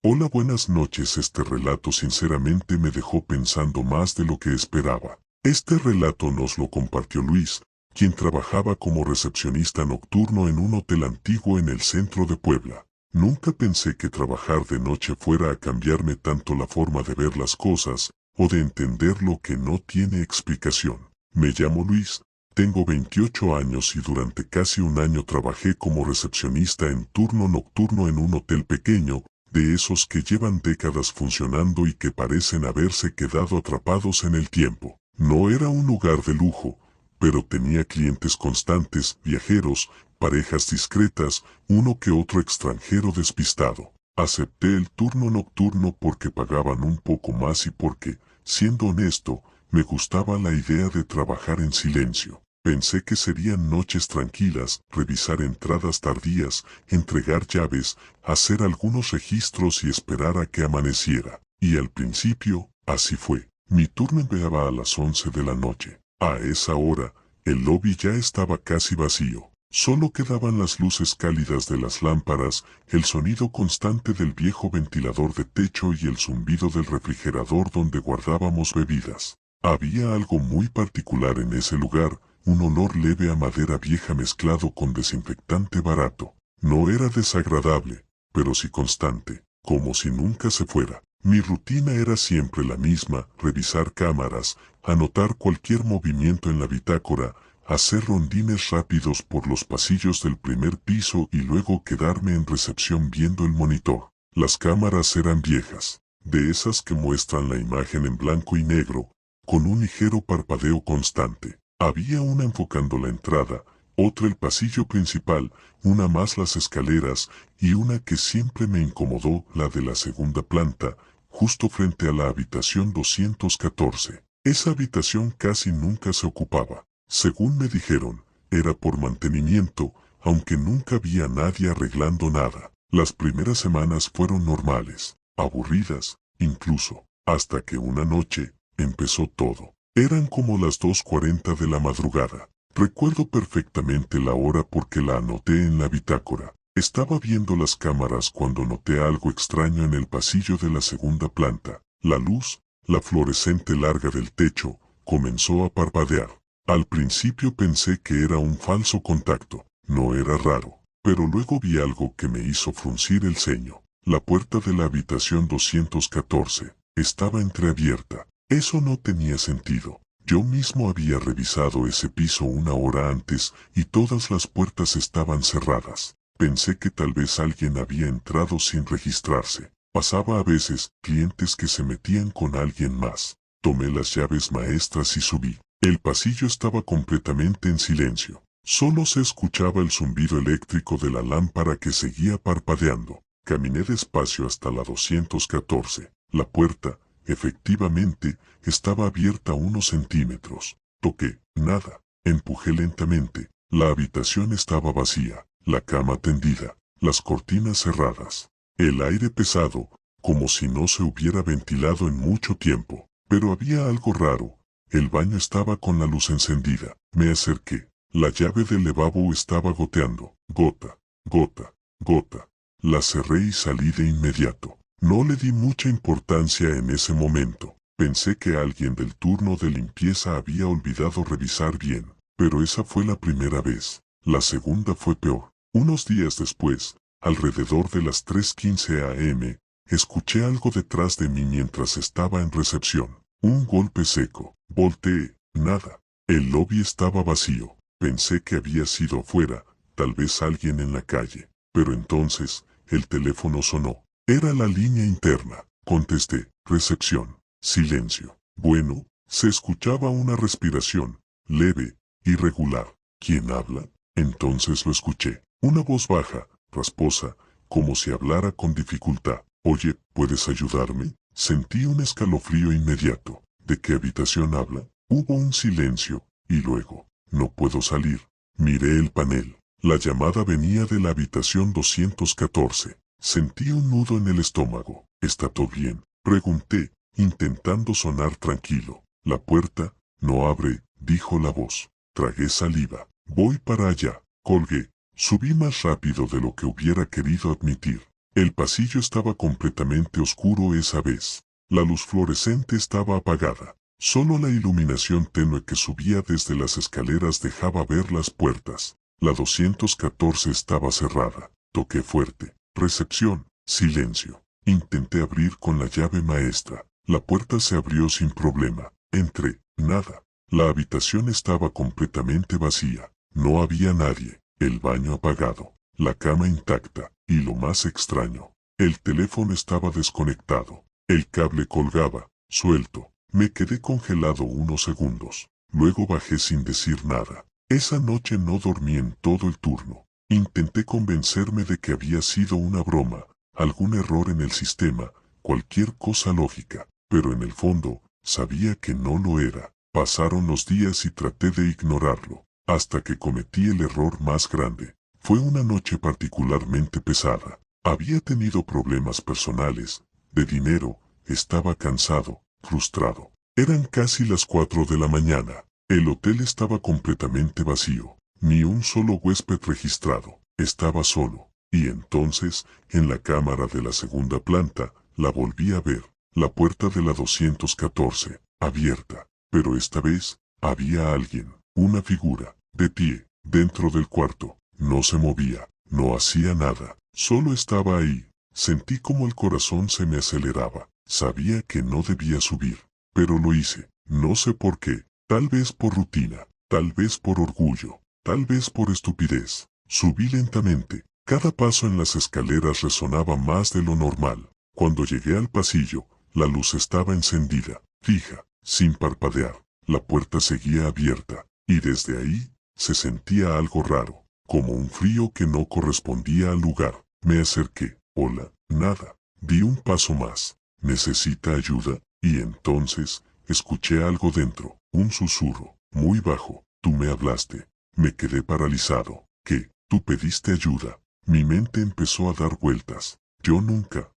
Hola, buenas noches. Este relato sinceramente me dejó pensando más de lo que esperaba. Este relato nos lo compartió Luis, quien trabajaba como recepcionista nocturno en un hotel antiguo en el centro de Puebla. Nunca pensé que trabajar de noche fuera a cambiarme tanto la forma de ver las cosas, o de entender lo que no tiene explicación. Me llamo Luis, tengo 28 años y durante casi un año trabajé como recepcionista en turno nocturno en un hotel pequeño, de esos que llevan décadas funcionando y que parecen haberse quedado atrapados en el tiempo. No era un lugar de lujo, pero tenía clientes constantes, viajeros, parejas discretas, uno que otro extranjero despistado. Acepté el turno nocturno porque pagaban un poco más y porque, siendo honesto, me gustaba la idea de trabajar en silencio. Pensé que serían noches tranquilas, revisar entradas tardías, entregar llaves, hacer algunos registros y esperar a que amaneciera. Y al principio, así fue. Mi turno empezaba a las 11 de la noche. A esa hora, el lobby ya estaba casi vacío. Solo quedaban las luces cálidas de las lámparas, el sonido constante del viejo ventilador de techo y el zumbido del refrigerador donde guardábamos bebidas. Había algo muy particular en ese lugar, un olor leve a madera vieja mezclado con desinfectante barato. No era desagradable, pero sí constante, como si nunca se fuera. Mi rutina era siempre la misma: revisar cámaras, anotar cualquier movimiento en la bitácora, hacer rondines rápidos por los pasillos del primer piso y luego quedarme en recepción viendo el monitor. Las cámaras eran viejas, de esas que muestran la imagen en blanco y negro, con un ligero parpadeo constante. Había una enfocando la entrada, otra el pasillo principal, una más las escaleras, y una que siempre me incomodó, la de la segunda planta, justo frente a la habitación 214. Esa habitación casi nunca se ocupaba. Según me dijeron, era por mantenimiento, aunque nunca vi a nadie arreglando nada. Las primeras semanas fueron normales, aburridas, incluso, hasta que una noche, empezó todo. Eran como las 2:40 de la madrugada. Recuerdo perfectamente la hora porque la anoté en la bitácora. Estaba viendo las cámaras cuando noté algo extraño en el pasillo de la segunda planta. La luz, la fluorescente larga del techo, comenzó a parpadear. Al principio pensé que era un falso contacto. No era raro. Pero luego vi algo que me hizo fruncir el ceño. La puerta de la habitación 214 estaba entreabierta. Eso no tenía sentido. Yo mismo había revisado ese piso una hora antes y todas las puertas estaban cerradas. Pensé que tal vez alguien había entrado sin registrarse. Pasaba a veces, clientes que se metían con alguien más. Tomé las llaves maestras y subí. El pasillo estaba completamente en silencio. Solo se escuchaba el zumbido eléctrico de la lámpara que seguía parpadeando. Caminé despacio hasta la 214. La puerta, efectivamente, estaba abierta unos centímetros. Toqué, nada. Empujé lentamente. La habitación estaba vacía, la cama tendida, las cortinas cerradas. El aire pesado, como si no se hubiera ventilado en mucho tiempo. Pero había algo raro. El baño estaba con la luz encendida. Me acerqué. La llave del lavabo estaba goteando. Gota, gota, gota. La cerré y salí de inmediato. No le di mucha importancia en ese momento. Pensé que alguien del turno de limpieza había olvidado revisar bien. Pero esa fue la primera vez. La segunda fue peor. Unos días después, alrededor de las 3:15 am, escuché algo detrás de mí mientras estaba en recepción. Un golpe seco. Volteé. Nada. El lobby estaba vacío. Pensé que había sido afuera, tal vez alguien en la calle. Pero entonces, el teléfono sonó. Era la línea interna. Contesté. Recepción. Silencio. Bueno, se escuchaba una respiración, leve, irregular. ¿Quién habla? Entonces lo escuché. Una voz baja, rasposa, como si hablara con dificultad. Oye, ¿puedes ayudarme? Sentí un escalofrío inmediato. ¿De qué habitación habla? Hubo un silencio, y luego, no puedo salir. Miré el panel. La llamada venía de la habitación 214. Sentí un nudo en el estómago. ¿Está todo bien?, pregunté, intentando sonar tranquilo. La puerta no abre, dijo la voz. Tragué saliva. Voy para allá. Colgué. Subí más rápido de lo que hubiera querido admitir. El pasillo estaba completamente oscuro esa vez. La luz fluorescente estaba apagada. Solo la iluminación tenue que subía desde las escaleras dejaba ver las puertas. La 214 estaba cerrada. Toqué fuerte. Recepción. Silencio. Intenté abrir con la llave maestra. La puerta se abrió sin problema. Entré. Nada. La habitación estaba completamente vacía. No había nadie. El baño apagado. La cama intacta. Y lo más extraño. El teléfono estaba desconectado. El cable colgaba. Suelto. Me quedé congelado unos segundos. Luego bajé sin decir nada. Esa noche no dormí en todo el turno. Intenté convencerme de que había sido una broma, algún error en el sistema, cualquier cosa lógica, pero en el fondo, sabía que no lo era. Pasaron los días y traté de ignorarlo, hasta que cometí el error más grande. Fue una noche particularmente pesada. Había tenido problemas personales, de dinero, estaba cansado, frustrado. Eran casi las 4 de la mañana. El hotel estaba completamente vacío. Ni un solo huésped registrado. Estaba solo. Y entonces, en la cámara de la segunda planta, la volví a ver. La puerta de la 214, abierta. Pero esta vez, había alguien, una figura, de pie, dentro del cuarto. No se movía, no hacía nada. Solo estaba ahí. Sentí como el corazón se me aceleraba. Sabía que no debía subir, pero lo hice. No sé por qué, tal vez por rutina, tal vez por orgullo, tal vez por estupidez. Subí lentamente. Cada paso en las escaleras resonaba más de lo normal. Cuando llegué al pasillo, la luz estaba encendida, fija, sin parpadear. La puerta seguía abierta, y desde ahí, se sentía algo raro, como un frío que no correspondía al lugar. Me acerqué. Hola, nada. Di un paso más. ¿Necesita ayuda? Y entonces, escuché algo dentro, un susurro, muy bajo. Tú me hablaste. Me quedé paralizado. ¿Qué? Tú pediste ayuda. Mi mente empezó a dar vueltas. Yo nunca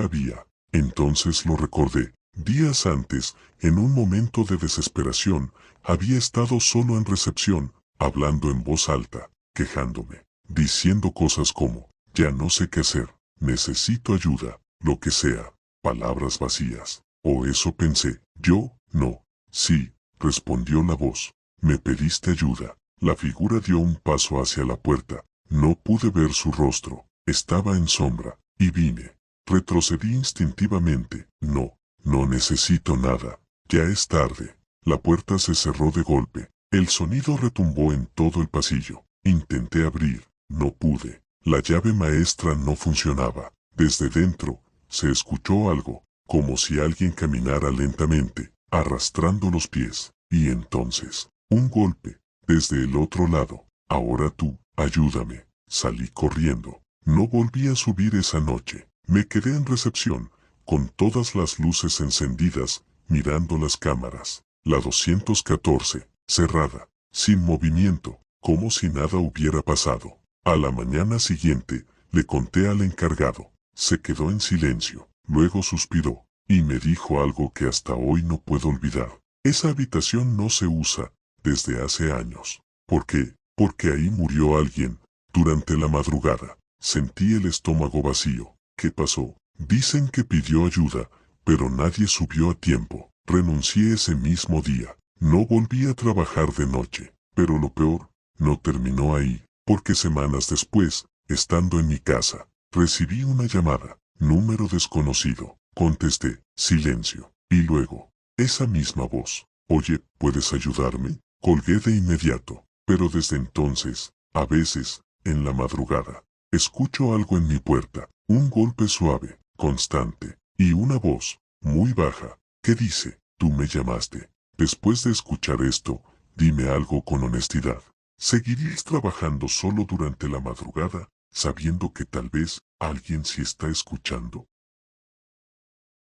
había. Entonces lo recordé. Días antes, en un momento de desesperación, había estado solo en recepción, hablando en voz alta, quejándome, diciendo cosas como, ya no sé qué hacer, necesito ayuda, lo que sea. Palabras vacías. O eso pensé. Yo, no. Sí, respondió la voz. Me pediste ayuda. La figura dio un paso hacia la puerta. No pude ver su rostro. Estaba en sombra. Y vine. Retrocedí instintivamente. No necesito nada. Ya es tarde. La puerta se cerró de golpe. El sonido retumbó en todo el pasillo. Intenté abrir. No pude. La llave maestra no funcionaba. Desde dentro, se escuchó algo, como si alguien caminara lentamente, arrastrando los pies, y entonces, un golpe, desde el otro lado. Ahora tú, ayúdame. Salí corriendo. No volví a subir esa noche. Me quedé en recepción, con todas las luces encendidas, mirando las cámaras. La 214, cerrada, sin movimiento, como si nada hubiera pasado. A la mañana siguiente, le conté al encargado. Se quedó en silencio, luego suspiró, y me dijo algo que hasta hoy no puedo olvidar. Esa habitación no se usa, desde hace años. ¿Por qué? Porque ahí murió alguien, durante la madrugada. Sentí el estómago vacío. ¿Qué pasó? Dicen que pidió ayuda, pero nadie subió a tiempo. Renuncié ese mismo día. No volví a trabajar de noche. Pero lo peor, no terminó ahí, porque semanas después, estando en mi casa, recibí una llamada, número desconocido. Contesté, silencio. Y luego, esa misma voz. Oye, ¿puedes ayudarme? Colgué de inmediato. Pero desde entonces, a veces, en la madrugada, escucho algo en mi puerta. Un golpe suave, constante, y una voz, muy baja, que dice, tú me llamaste. Después de escuchar esto, dime algo con honestidad. ¿Seguirías trabajando solo durante la madrugada, sabiendo que tal vez alguien sí está escuchando?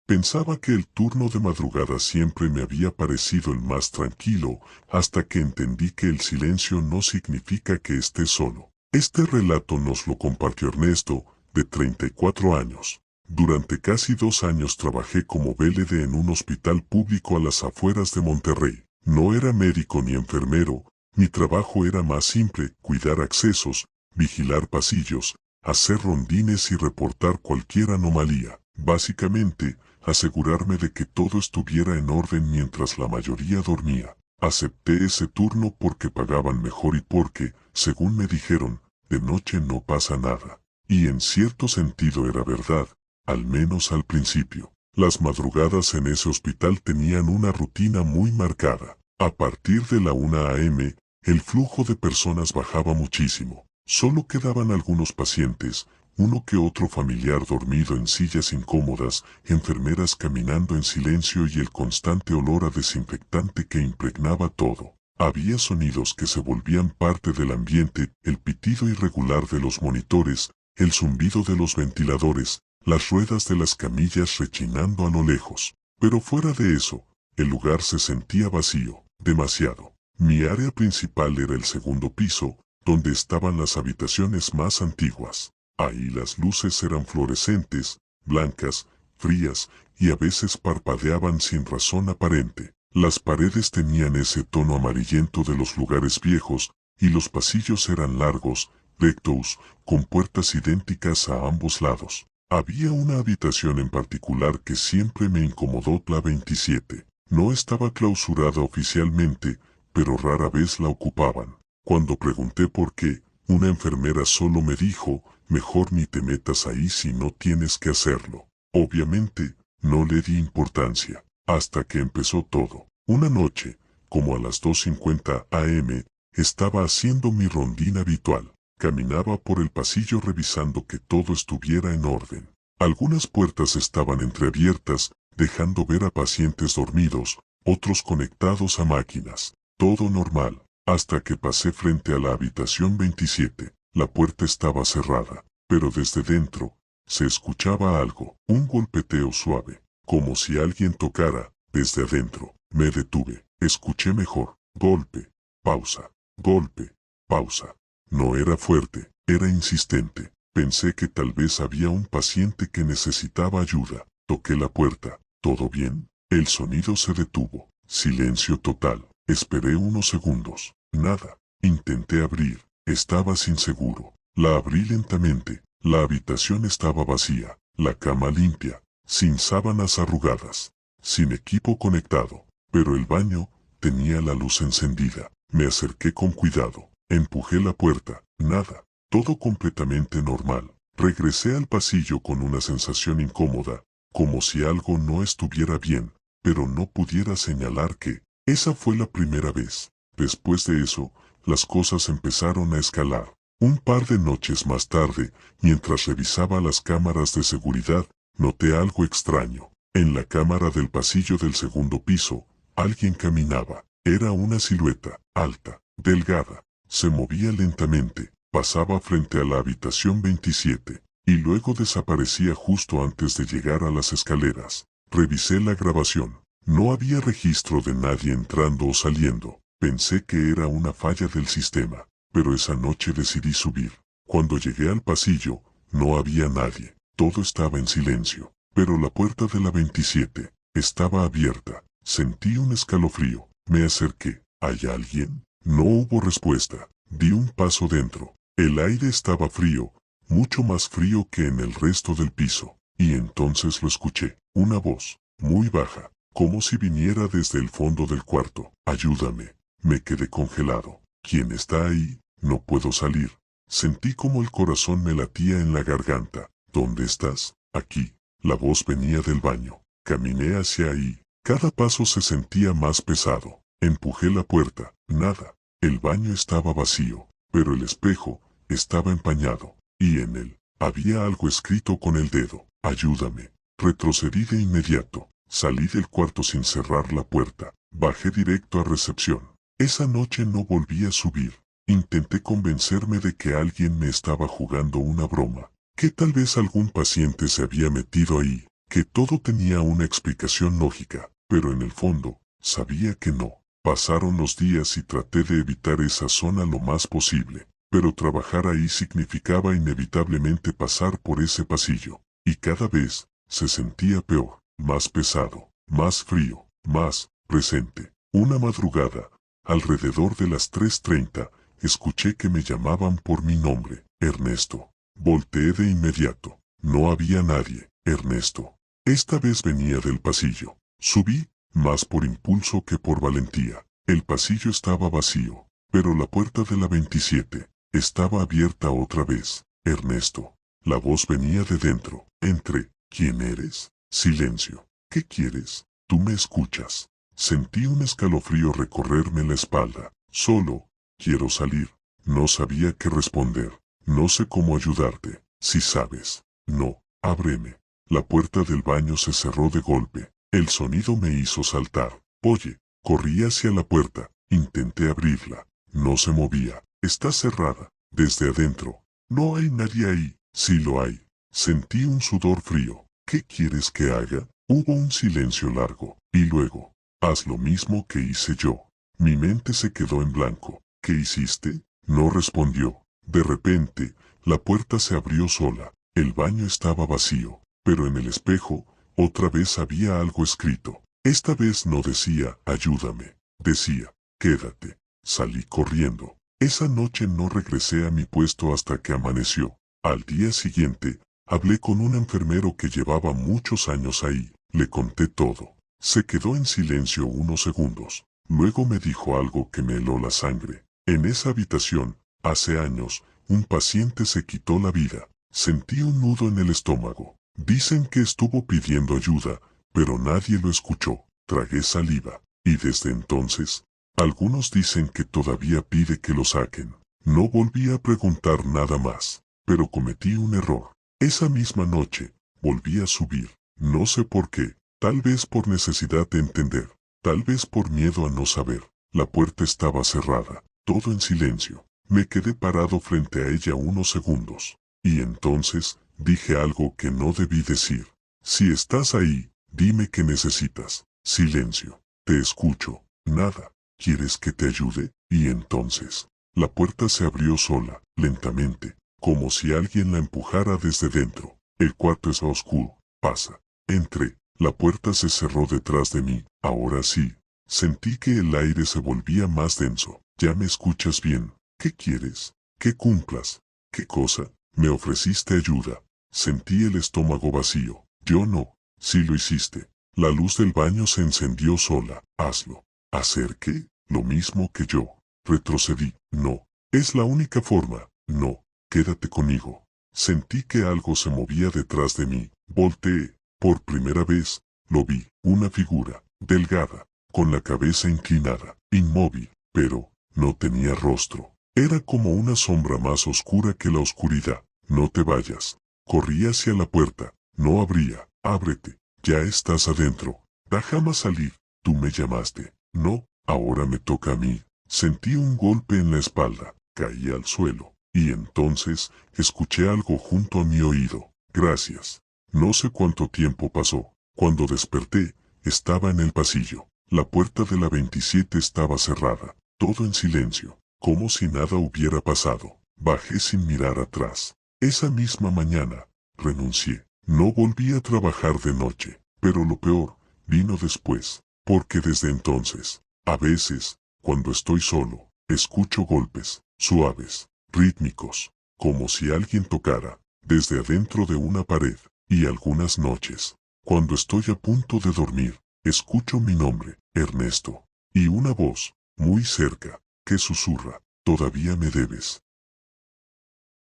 Pensaba que el turno de madrugada siempre me había parecido el más tranquilo, hasta que entendí que el silencio no significa que esté solo. Este relato nos lo compartió Ernesto, de 34 años. Durante casi 2 años trabajé como VLD en un hospital público a las afueras de Monterrey. No era médico ni enfermero, mi trabajo era más simple, cuidar accesos, vigilar pasillos, hacer rondines y reportar cualquier anomalía. Básicamente, asegurarme de que todo estuviera en orden mientras la mayoría dormía. Acepté ese turno porque pagaban mejor y porque, según me dijeron, de noche no pasa nada. Y en cierto sentido era verdad, al menos al principio. Las madrugadas en ese hospital tenían una rutina muy marcada. A partir de la 1 a.m., el flujo de personas bajaba muchísimo. Solo quedaban algunos pacientes, uno que otro familiar dormido en sillas incómodas, enfermeras caminando en silencio y el constante olor a desinfectante que impregnaba todo. Había sonidos que se volvían parte del ambiente, el pitido irregular de los monitores, el zumbido de los ventiladores, las ruedas de las camillas rechinando a lo lejos. Pero fuera de eso, el lugar se sentía vacío, demasiado. Mi área principal era el segundo piso, donde estaban las habitaciones más antiguas. Ahí las luces eran fluorescentes, blancas, frías, y a veces parpadeaban sin razón aparente. Las paredes tenían ese tono amarillento de los lugares viejos, y los pasillos eran largos, rectos, con puertas idénticas a ambos lados. Había una habitación en particular que siempre me incomodó, la 27. No estaba clausurada oficialmente, pero rara vez la ocupaban. Cuando pregunté por qué, una enfermera solo me dijo, mejor ni te metas ahí si no tienes que hacerlo. Obviamente, no le di importancia, hasta que empezó todo. Una noche, como a las 2:50 a.m., estaba haciendo mi rondín habitual. Caminaba por el pasillo revisando que todo estuviera en orden. Algunas puertas estaban entreabiertas, dejando ver a pacientes dormidos, otros conectados a máquinas. Todo normal, hasta que pasé frente a la habitación 27. La puerta estaba cerrada, pero desde dentro, se escuchaba algo, un golpeteo suave, como si alguien tocara, desde adentro. Me detuve, escuché mejor, golpe, pausa, golpe, pausa. No era fuerte, era insistente. Pensé que tal vez había un paciente que necesitaba ayuda. Toqué la puerta. ¿Todo bien? El sonido se detuvo. Silencio total. Esperé unos segundos. Nada. Intenté abrir. Estaba inseguro. La abrí lentamente. La habitación estaba vacía. La cama limpia. Sin sábanas arrugadas. Sin equipo conectado. Pero el baño tenía la luz encendida. Me acerqué con cuidado. Empujé la puerta. Nada. Todo completamente normal. Regresé al pasillo con una sensación incómoda, como si algo no estuviera bien, pero no pudiera señalar qué. Esa fue la primera vez. Después de eso, las cosas empezaron a escalar. Un par de noches más tarde, mientras revisaba las cámaras de seguridad, noté algo extraño. En la cámara del pasillo del segundo piso, alguien caminaba. Era una silueta, alta, delgada. Se movía lentamente, pasaba frente a la habitación 27, y luego desaparecía justo antes de llegar a las escaleras. Revisé la grabación. No había registro de nadie entrando o saliendo. Pensé que era una falla del sistema, pero esa noche decidí subir. Cuando llegué al pasillo, no había nadie. Todo estaba en silencio, pero la puerta de la 27 estaba abierta. Sentí un escalofrío. Me acerqué. ¿Hay alguien? No hubo respuesta. Di un paso dentro. El aire estaba frío, mucho más frío que en el resto del piso. Y entonces lo escuché. Una voz, muy baja, como si viniera desde el fondo del cuarto. Ayúdame. Me quedé congelado. ¿Quién está ahí? No puedo salir. Sentí como el corazón me latía en la garganta. ¿Dónde estás? Aquí. La voz venía del baño. Caminé hacia ahí. Cada paso se sentía más pesado. Empujé la puerta. Nada. El baño estaba vacío, pero el espejo estaba empañado, y en él había algo escrito con el dedo. Ayúdame. Retrocedí de inmediato. Salí del cuarto sin cerrar la puerta. Bajé directo a recepción. Esa noche no volví a subir. Intenté convencerme de que alguien me estaba jugando una broma, que tal vez algún paciente se había metido ahí, que todo tenía una explicación lógica, pero en el fondo, sabía que no. Pasaron los días y traté de evitar esa zona lo más posible, pero trabajar ahí significaba inevitablemente pasar por ese pasillo, y cada vez se sentía peor, más pesado, más frío, más presente. Una madrugada, alrededor de las 3:30, escuché que me llamaban por mi nombre. Ernesto. Volteé de inmediato. No había nadie, Ernesto. Esta vez venía del pasillo. Subí, más por impulso que por valentía. El pasillo estaba vacío, pero la puerta de la 27 estaba abierta otra vez. Ernesto. La voz venía de dentro. Entré. ¿Quién eres? Silencio. ¿Qué quieres? Tú me escuchas. Sentí un escalofrío recorrerme la espalda. Solo, quiero salir. No sabía qué responder. No sé cómo ayudarte. Si sabes. No, ábreme. La puerta del baño se cerró de golpe. El sonido me hizo saltar. Oye, corrí hacia la puerta. Intenté abrirla. No se movía. Está cerrada. Desde adentro. No hay nadie ahí. Sí lo hay. Sentí un sudor frío. ¿Qué quieres que haga? Hubo un silencio largo. Y luego, haz lo mismo que hice yo. Mi mente se quedó en blanco. ¿Qué hiciste? No respondió. De repente, la puerta se abrió sola. El baño estaba vacío, pero en el espejo, otra vez había algo escrito. Esta vez no decía, ayúdame. Decía, quédate. Salí corriendo. Esa noche no regresé a mi puesto hasta que amaneció. Al día siguiente, hablé con un enfermero que llevaba muchos años ahí. Le conté todo. Se quedó en silencio unos segundos. Luego me dijo algo que me heló la sangre. En esa habitación, hace años, un paciente se quitó la vida. Sentí un nudo en el estómago. Dicen que estuvo pidiendo ayuda, pero nadie lo escuchó. Tragué saliva. Y desde entonces, algunos dicen que todavía pide que lo saquen. No volví a preguntar nada más, pero cometí un error. Esa misma noche, volví a subir. No sé por qué, tal vez por necesidad de entender, tal vez por miedo a no saber. La puerta estaba cerrada, todo en silencio. Me quedé parado frente a ella unos segundos. Y entonces, dije algo que no debí decir. Si estás ahí, dime qué necesitas. Silencio. Te escucho. Nada. ¿Quieres que te ayude? Y entonces, la puerta se abrió sola, lentamente, como si alguien la empujara desde dentro. El cuarto es oscuro. Pasa. Entré. La puerta se cerró detrás de mí. Ahora sí. Sentí que el aire se volvía más denso. Ya me escuchas bien. ¿Qué quieres? Que cumplas. ¿Qué cosa? Me ofreciste ayuda. Sentí el estómago vacío. Yo no. Sí lo hiciste. La luz del baño se encendió sola. Hazlo. ¿Hacer qué? Lo mismo que yo. Retrocedí. No. Es la única forma. No. Quédate conmigo. Sentí que algo se movía detrás de mí. Volteé. Por primera vez, lo vi. Una figura. Delgada. Con la cabeza inclinada. Inmóvil. Pero, no tenía rostro. Era como una sombra más oscura que la oscuridad. No te vayas. Corrí hacia la puerta. No abría. Ábrete. Ya estás adentro. Déjame salir. Tú me llamaste. No, ahora me toca a mí. Sentí un golpe en la espalda. Caí al suelo. Y entonces, escuché algo junto a mi oído. Gracias. No sé cuánto tiempo pasó. Cuando desperté, estaba en el pasillo. La puerta de la 27 estaba cerrada. Todo en silencio. Como si nada hubiera pasado. Bajé sin mirar atrás. Esa misma mañana, renuncié. No volví a trabajar de noche. Pero lo peor, vino después. Porque desde entonces, a veces, cuando estoy solo, escucho golpes, suaves, rítmicos, como si alguien tocara, desde adentro de una pared. Y algunas noches, cuando estoy a punto de dormir, escucho mi nombre, Ernesto. Y una voz, muy cerca, que susurra, todavía me debes.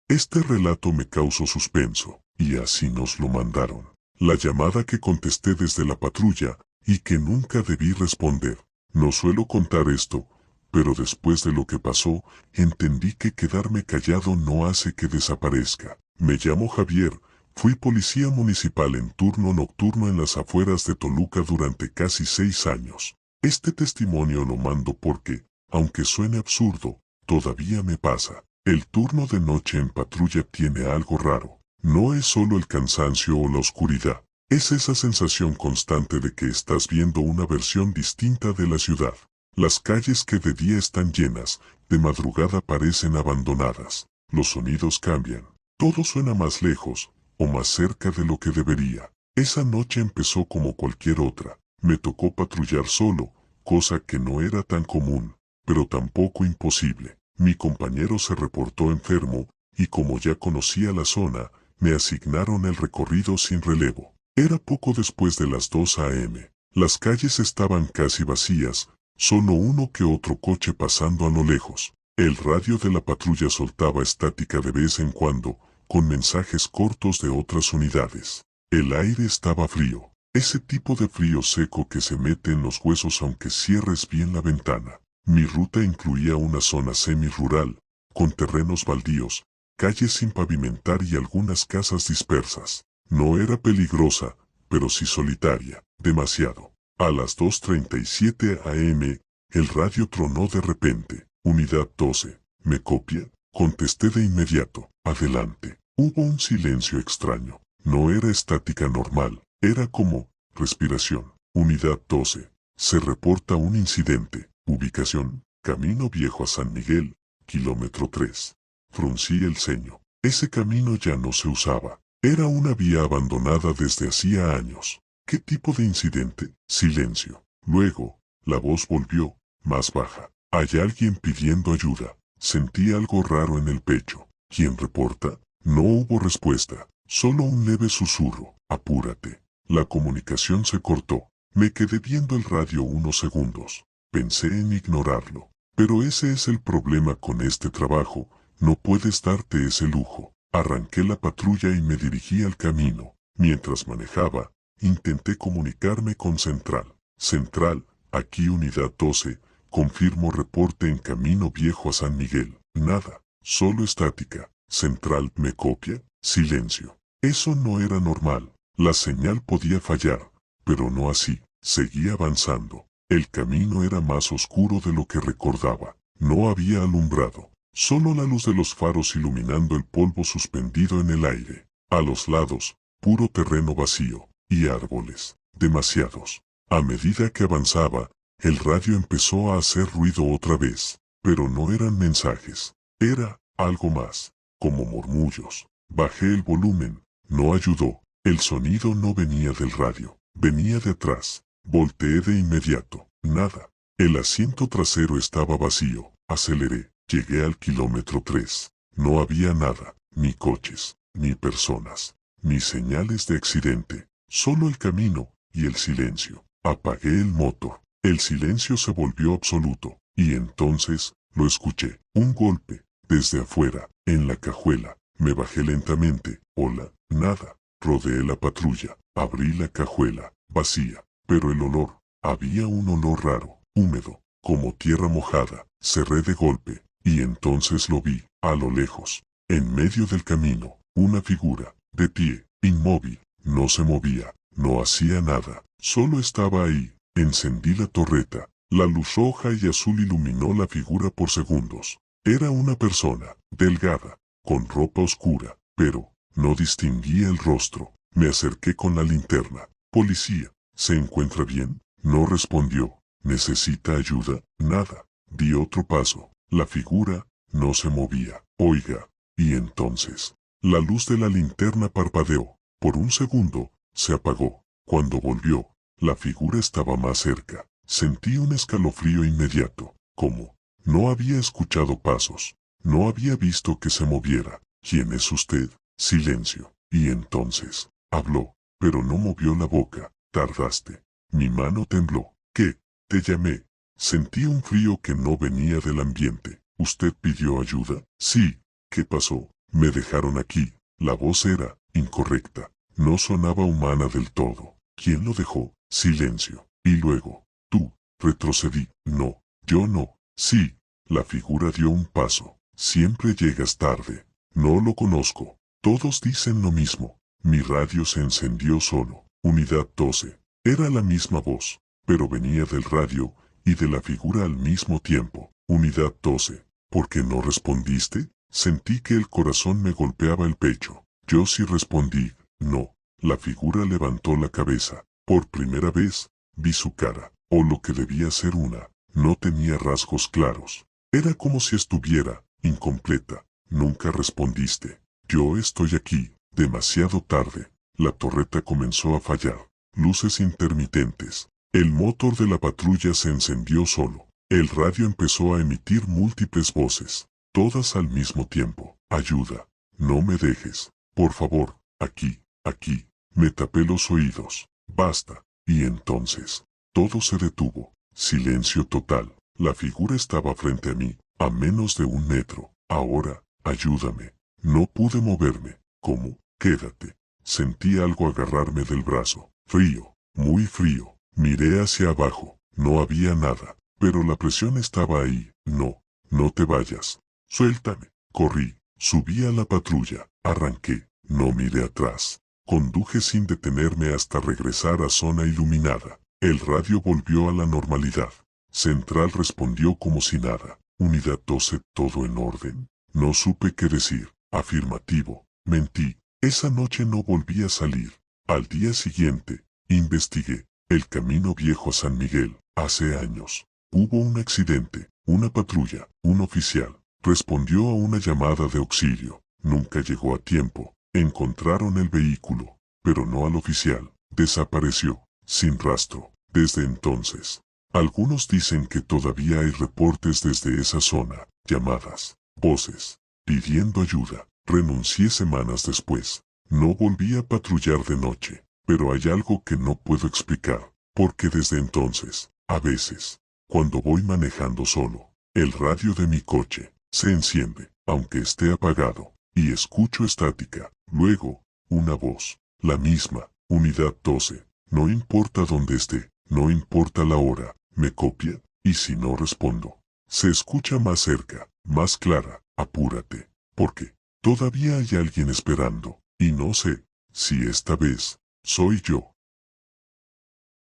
Este relato me causó suspenso, y así nos lo mandaron. La llamada que contesté desde la patrulla, y que nunca debí responder. No suelo contar esto, pero después de lo que pasó, entendí que quedarme callado no hace que desaparezca. Me llamo Javier, fui policía municipal en turno nocturno en las afueras de Toluca durante casi 6 años. Este testimonio lo mando porque, aunque suene absurdo, todavía me pasa. El turno de noche en patrulla tiene algo raro. No es solo el cansancio o la oscuridad. Es esa sensación constante de que estás viendo una versión distinta de la ciudad. Las calles que de día están llenas, de madrugada parecen abandonadas. Los sonidos cambian. Todo suena más lejos, o más cerca de lo que debería. Esa noche empezó como cualquier otra. Me tocó patrullar solo, cosa que no era tan común, pero tampoco imposible. Mi compañero se reportó enfermo, y como ya conocía la zona, me asignaron el recorrido sin relevo. Era poco después de las 2 a.m. Las calles estaban casi vacías, solo uno que otro coche pasando a lo lejos. El radio de la patrulla soltaba estática de vez en cuando, con mensajes cortos de otras unidades. El aire estaba frío, ese tipo de frío seco que se mete en los huesos aunque cierres bien la ventana. Mi ruta incluía una zona semi-rural, con terrenos baldíos, calles sin pavimentar y algunas casas dispersas. No era peligrosa, pero sí solitaria, demasiado. A las 2:37 a.m., el radio tronó de repente. Unidad 12, ¿me copia? Contesté de inmediato. Adelante. Hubo un silencio extraño. No era estática normal, era como respiración. Unidad 12, se reporta un incidente. Ubicación, Camino Viejo a San Miguel, kilómetro 3. Fruncí el ceño. Ese camino ya no se usaba. Era una vía abandonada desde hacía años. ¿Qué tipo de incidente? Silencio. Luego, la voz volvió, más baja. Hay alguien pidiendo ayuda. Sentí algo raro en el pecho. ¿Quién reporta? No hubo respuesta, solo un leve susurro. Apúrate. La comunicación se cortó. Me quedé viendo el radio unos segundos. Pensé en ignorarlo. Pero ese es el problema con este trabajo. No puedes darte ese lujo. Arranqué la patrulla y me dirigí al camino. Mientras manejaba, intenté comunicarme con Central. Central, aquí Unidad 12, confirmo reporte en Camino Viejo a San Miguel. Nada, solo estática. Central, ¿me copia? Silencio. Eso no era normal. La señal podía fallar, pero no así. Seguía avanzando. El camino era más oscuro de lo que recordaba. No había alumbrado. Solo la luz de los faros iluminando el polvo suspendido en el aire. A los lados, puro terreno vacío, y árboles, demasiados. A medida que avanzaba, el radio empezó a hacer ruido otra vez, pero no eran mensajes. Era algo más, como murmullos. Bajé el volumen, no ayudó. El sonido no venía del radio, venía de atrás. Volteé de inmediato. Nada. El asiento trasero estaba vacío. Aceleré. Llegué al kilómetro 3. No había nada, ni coches, ni personas, ni señales de accidente, solo el camino y el silencio. Apagué el motor. El silencio se volvió absoluto, y entonces, lo escuché. Un golpe, desde afuera, en la cajuela. Me bajé lentamente. Hola, nada. Rodeé la patrulla. Abrí la cajuela, vacía, pero el olor, había un olor raro, húmedo, como tierra mojada. Cerré de golpe. Y entonces lo vi, a lo lejos, en medio del camino, una figura, de pie, inmóvil, no se movía, no hacía nada, solo estaba ahí. Encendí la torreta, la luz roja y azul iluminó la figura por segundos. Era una persona, delgada, con ropa oscura, pero no distinguía el rostro. Me acerqué con la linterna. Policía, ¿se encuentra bien? No respondió. ¿Necesita ayuda? Nada. Di otro paso. La figura no se movía. Oiga, y entonces, la luz de la linterna parpadeó. Por un segundo, se apagó. Cuando volvió, la figura estaba más cerca. Sentí un escalofrío inmediato. ¿Cómo? No había escuchado pasos. No había visto que se moviera. ¿Quién es usted? Silencio. Y entonces, habló, pero no movió la boca. Tardaste. Mi mano tembló. ¿Qué? Te llamé. Sentí un frío que no venía del ambiente. ¿Usted pidió ayuda? Sí. ¿Qué pasó? Me dejaron aquí. La voz era incorrecta. No sonaba humana del todo. ¿Quién lo dejó? Silencio. Y luego, tú. Retrocedí. No. Yo no. Sí. La figura dio un paso. Siempre llegas tarde. No lo conozco. Todos dicen lo mismo. Mi radio se encendió solo. Unidad 12. Era la misma voz, pero venía del radio y de la figura al mismo tiempo. Unidad 12. ¿Por qué no respondiste? Sentí que el corazón me golpeaba el pecho. Yo sí respondí. No. La figura levantó la cabeza. Por primera vez, vi su cara, o lo que debía ser una. No tenía rasgos claros. Era como si estuviera incompleta. Nunca respondiste. Yo estoy aquí. Demasiado tarde. La torreta comenzó a fallar. Luces intermitentes. El motor de la patrulla se encendió solo. El radio empezó a emitir múltiples voces, todas al mismo tiempo. Ayuda, no me dejes. Por favor, aquí, aquí. Me tapé los oídos. Basta. Y entonces, todo se detuvo. Silencio total. La figura estaba frente a mí, a menos de 1 metro. Ahora, ayúdame. No pude moverme. ¿Cómo? Quédate. Sentí algo agarrarme del brazo. Frío, muy frío. Miré hacia abajo. No había nada. Pero la presión estaba ahí. No, no te vayas. Suéltame. Corrí. Subí a la patrulla. Arranqué. No miré atrás. Conduje sin detenerme hasta regresar a zona iluminada. El radio volvió a la normalidad. Central respondió como si nada. Unidad 12, ¿todo en orden? No supe qué decir. Afirmativo. Mentí. Esa noche no volví a salir. Al día siguiente, investigué. El camino viejo a San Miguel. Hace años. Hubo un accidente. Una patrulla. Un oficial. Respondió a una llamada de auxilio. Nunca llegó a tiempo. Encontraron el vehículo, pero no al oficial. Desapareció, sin rastro. Desde entonces, algunos dicen que todavía hay reportes desde esa zona, llamadas, voces, pidiendo ayuda. Renuncié semanas después. No volví a patrullar de noche, pero hay algo que no puedo explicar, porque desde entonces, a veces, cuando voy manejando solo, el radio de mi coche se enciende, aunque esté apagado, y escucho estática. Luego, una voz, la misma, unidad 12, no importa dónde esté, no importa la hora, me copia, y si no respondo, se escucha más cerca, más clara, apúrate, porque todavía hay alguien esperando, y no sé si esta vez soy yo.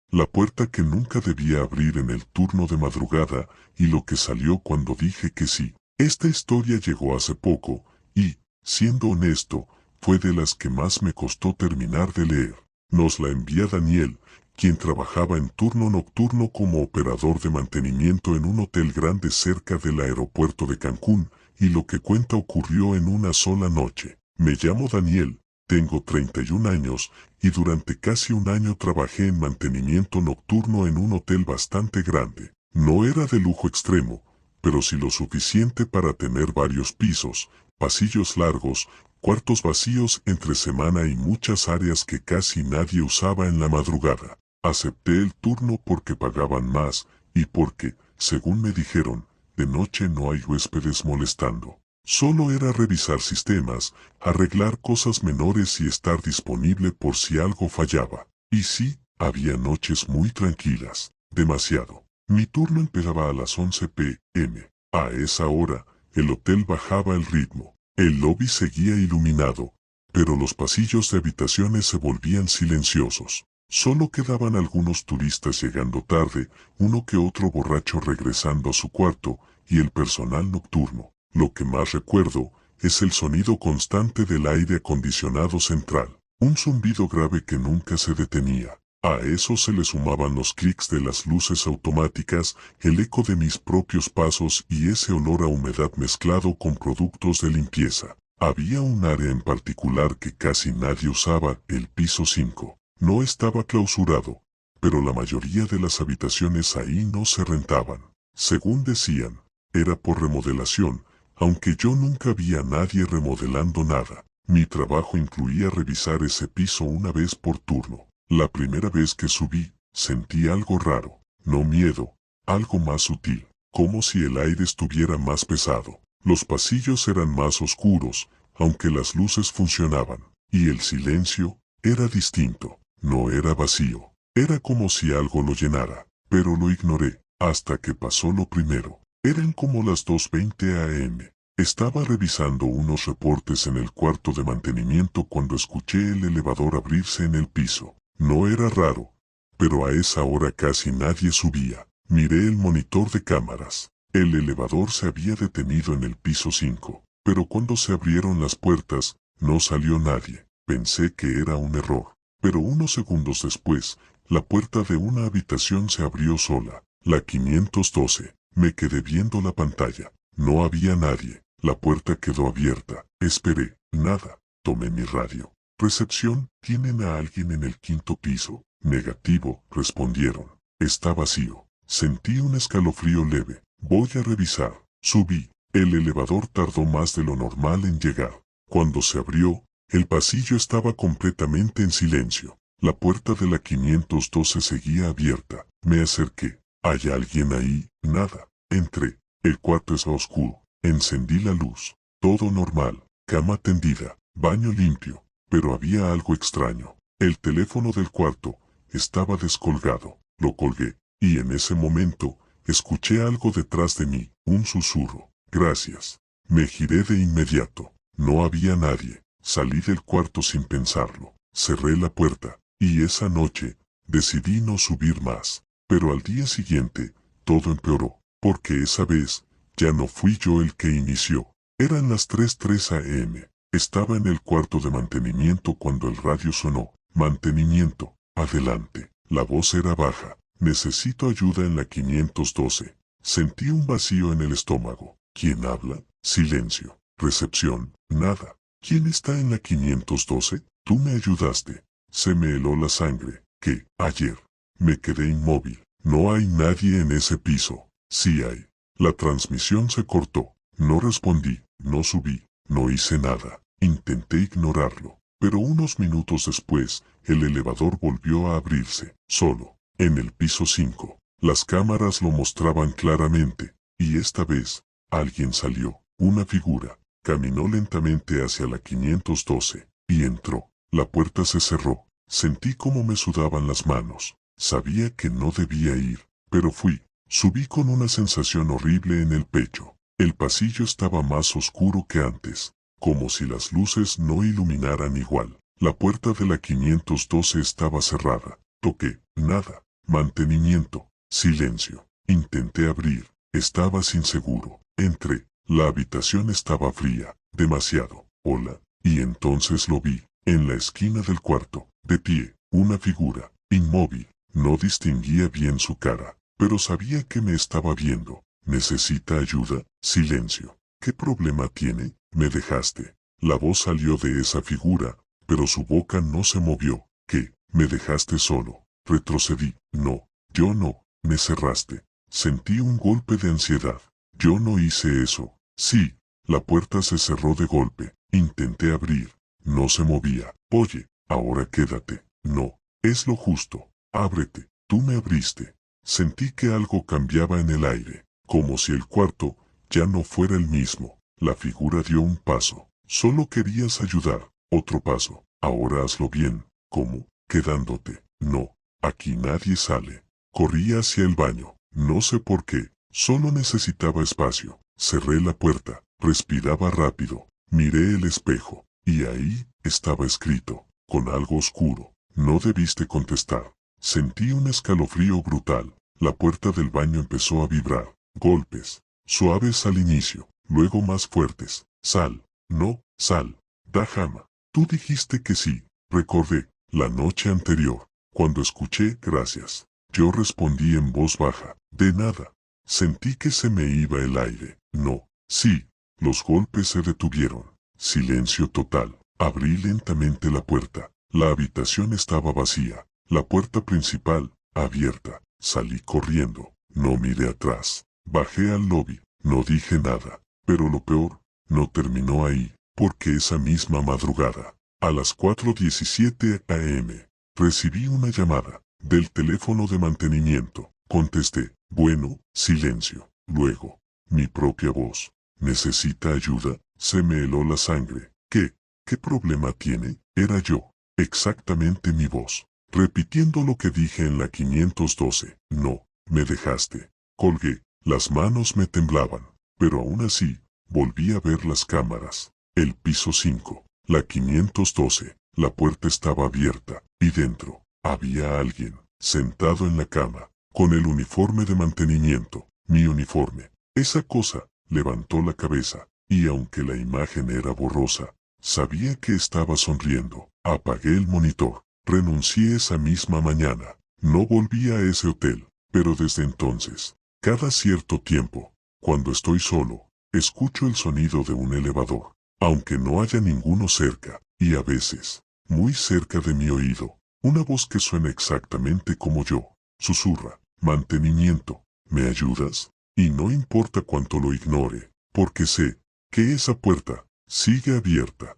La puerta que nunca debía abrir en el turno de madrugada, y lo que salió cuando dije que sí. Esta historia llegó hace poco, y, siendo honesto, fue de las que más me costó terminar de leer. Nos la envía Daniel, quien trabajaba en turno nocturno como operador de mantenimiento en un hotel grande cerca del aeropuerto de Cancún, y lo que cuenta ocurrió en una sola noche. Me llamo Daniel, tengo 31 años, y durante casi un año trabajé en mantenimiento nocturno en un hotel bastante grande. No era de lujo extremo, pero sí lo suficiente para tener varios pisos, pasillos largos, cuartos vacíos entre semana y muchas áreas que casi nadie usaba en la madrugada. Acepté el turno porque pagaban más, y porque, según me dijeron, de noche no hay huéspedes molestando. Solo era revisar sistemas, arreglar cosas menores y estar disponible por si algo fallaba. Y sí, había noches muy tranquilas, demasiado. Mi turno empezaba a las 11 p.m. A esa hora, el hotel bajaba el ritmo. El lobby seguía iluminado, pero los pasillos de habitaciones se volvían silenciosos. Solo quedaban algunos turistas llegando tarde, uno que otro borracho regresando a su cuarto, y el personal nocturno. Lo que más recuerdo es el sonido constante del aire acondicionado central, un zumbido grave que nunca se detenía. A eso se le sumaban los clics de las luces automáticas, el eco de mis propios pasos y ese olor a humedad mezclado con productos de limpieza. Había un área en particular que casi nadie usaba, el piso 5. No estaba clausurado, pero la mayoría de las habitaciones ahí no se rentaban. Según decían, era por remodelación, aunque yo nunca vi a nadie remodelando nada. Mi trabajo incluía revisar ese piso una vez por turno. La primera vez que subí, sentí algo raro, no miedo, algo más sutil, como si el aire estuviera más pesado. Los pasillos eran más oscuros, aunque las luces funcionaban, y el silencio era distinto, no era vacío, era como si algo lo llenara, pero lo ignoré, hasta que pasó lo primero. Eran como las 2:20 a.m. Estaba revisando unos reportes en el cuarto de mantenimiento cuando escuché el elevador abrirse en el piso. No era raro, pero a esa hora casi nadie subía. Miré el monitor de cámaras. El elevador se había detenido en el piso 5, pero cuando se abrieron las puertas, no salió nadie. Pensé que era un error, pero unos segundos después, la puerta de una habitación se abrió sola, la 512. Me quedé viendo la pantalla. No había nadie. La puerta quedó abierta. Esperé. Nada. Tomé mi radio. Recepción, ¿tienen a alguien en el 5.º piso? Negativo, respondieron. Está vacío. Sentí un escalofrío leve. Voy a revisar. Subí. El elevador tardó más de lo normal en llegar. Cuando se abrió, el pasillo estaba completamente en silencio. La puerta de la 512 seguía abierta. Me acerqué. ¿Hay alguien ahí? Nada. Entré. El cuarto estaba oscuro. Encendí la luz. Todo normal. Cama tendida. Baño limpio. Pero había algo extraño. El teléfono del cuarto estaba descolgado. Lo colgué. Y en ese momento, escuché algo detrás de mí. Un susurro. Gracias. Me giré de inmediato. No había nadie. Salí del cuarto sin pensarlo. Cerré la puerta. Y esa noche, decidí no subir más. Pero al día siguiente, todo empeoró. Porque esa vez, ya no fui yo el que inició. Eran las 3:03 a.m. Estaba en el cuarto de mantenimiento cuando el radio sonó. Mantenimiento. Adelante. La voz era baja. Necesito ayuda en la 512. Sentí un vacío en el estómago. ¿Quién habla? Silencio. Recepción. Nada. ¿Quién está en la 512? Tú me ayudaste. Se me heló la sangre. ¿Qué? Ayer. Me quedé inmóvil. No hay nadie en ese piso. Sí hay. La transmisión se cortó. No respondí. No subí. No hice nada. Intenté ignorarlo. Pero unos minutos después, el elevador volvió a abrirse. Solo. En el piso 5. Las cámaras lo mostraban claramente. Y esta vez, alguien salió. Una figura. Caminó lentamente hacia la 512. Y entró. La puerta se cerró. Sentí como me sudaban las manos. Sabía que no debía ir. Pero fui. Subí con una sensación horrible en el pecho. El pasillo estaba más oscuro que antes. Como si las luces no iluminaran igual. La puerta de la 512 estaba cerrada. Toqué. Nada. Mantenimiento. Silencio. Intenté abrir. Estaba inseguro. Entré. La habitación estaba fría. Demasiado. Hola. Y entonces lo vi. En la esquina del cuarto. De pie. Una figura. Inmóvil. No distinguía bien su cara. Pero sabía que me estaba viendo. ¿Necesita ayuda? Silencio. ¿Qué problema tiene? Me dejaste. La voz salió de esa figura, pero su boca no se movió. ¿Qué? Me dejaste solo. Retrocedí. No. Yo no. Me cerraste. Sentí un golpe de ansiedad. Yo no hice eso. Sí. La puerta se cerró de golpe. Intenté abrir. No se movía. Oye, ahora quédate. No. Es lo justo. Ábrete. Tú me abriste. Sentí que algo cambiaba en el aire. Como si el cuarto ya no fuera el mismo. La figura dio un paso. Solo querías ayudar. Otro paso. Ahora hazlo bien. ¿Cómo? Quedándote. No. Aquí nadie sale. Corrí hacia el baño. No sé por qué. Solo necesitaba espacio. Cerré la puerta. Respiraba rápido. Miré el espejo. Y ahí estaba escrito. Con algo oscuro. No debiste contestar. Sentí un escalofrío brutal. La puerta del baño empezó a vibrar. Golpes. Suaves al inicio. Luego más fuertes. Sal. No, sal. Dajama. Tú dijiste que sí. Recordé. La noche anterior. Cuando escuché gracias. Yo respondí en voz baja. De nada. Sentí que se me iba el aire. No. Sí. Los golpes se detuvieron. Silencio total. Abrí lentamente la puerta. La habitación estaba vacía. La puerta principal, abierta. Salí corriendo. No miré atrás. Bajé al lobby. No dije nada. Pero lo peor, no terminó ahí. Porque esa misma madrugada, a las 4:17 a.m., recibí una llamada del teléfono de mantenimiento. Contesté. Bueno, silencio. Luego, mi propia voz. ¿Necesita ayuda? Se me heló la sangre. ¿Qué? ¿Qué problema tiene? Era yo. Exactamente mi voz. Repitiendo lo que dije en la 512. No, me dejaste. Colgué. Las manos me temblaban. Pero aún así, volví a ver las cámaras. El piso 5. La 512. La puerta estaba abierta. Y dentro, había alguien, sentado en la cama, con el uniforme de mantenimiento. Mi uniforme. Esa cosa, levantó la cabeza. Y aunque la imagen era borrosa, sabía que estaba sonriendo. Apagué el monitor. Renuncié esa misma mañana. No volví a ese hotel. Pero desde entonces, cada cierto tiempo, cuando estoy solo, escucho el sonido de un elevador. Aunque no haya ninguno cerca, y a veces, muy cerca de mi oído, una voz que suena exactamente como yo. Susurra. Mantenimiento. ¿Me ayudas? Y no importa cuánto lo ignore, porque sé que esa puerta Sigue abierta.